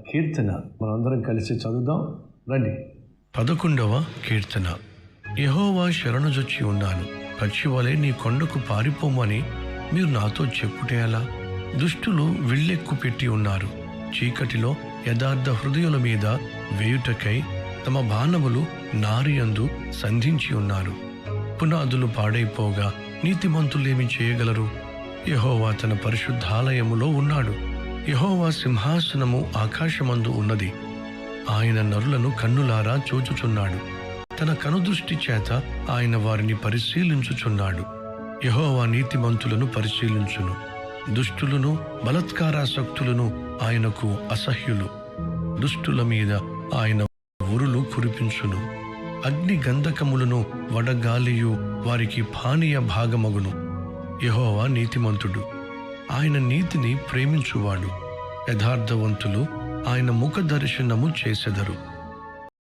కీర్తన మనందరం కలిసి చదువుదాం రండి. 11వ కీర్తన. యెహోవా శరణుజొచ్చి ఉన్నాను, పక్షివలే నీ కొండకు పారిపోమని మీరు నాతో చెప్పుటే అలా? దుష్టులు విల్లెక్కు పెట్టి ఉన్నారు, చీకటిలో యథార్థ హృదయుల మీద వేయుటకై తమ బాణములు నారియందు సంధించి ఉన్నారు. పునాదులు పాడైపోగా నీతిమంతులేమి చేయగలరు? యెహోవా తన పరిశుద్ధాలయములో ఉన్నాడు. యెహోవా సింహాసనము ఆకాశమందు ఉన్నది. ఆయన నరులను కన్నులారా చూచుచున్నాడు. తన కనుదృష్టి చేత ఆయన వారిని పరిశీలించుచున్నాడు. యెహోవా నీతిమంతులను పరిశీలించును. దుష్టులను బలాత్కారాసక్తులను ఆయనకు అసహ్యులు. దుష్టుల మీద ఆయన ఉరులు కురిపించును. అగ్ని గంధకములను వడగాలియు వారికి పానీయ భాగమగును. యెహోవా నీతిమంతుడు, ఆయన నీతిని ప్రేమించువాడు. యథార్థవంతులు ఆయన ముఖ దర్శనము చేసెదరు.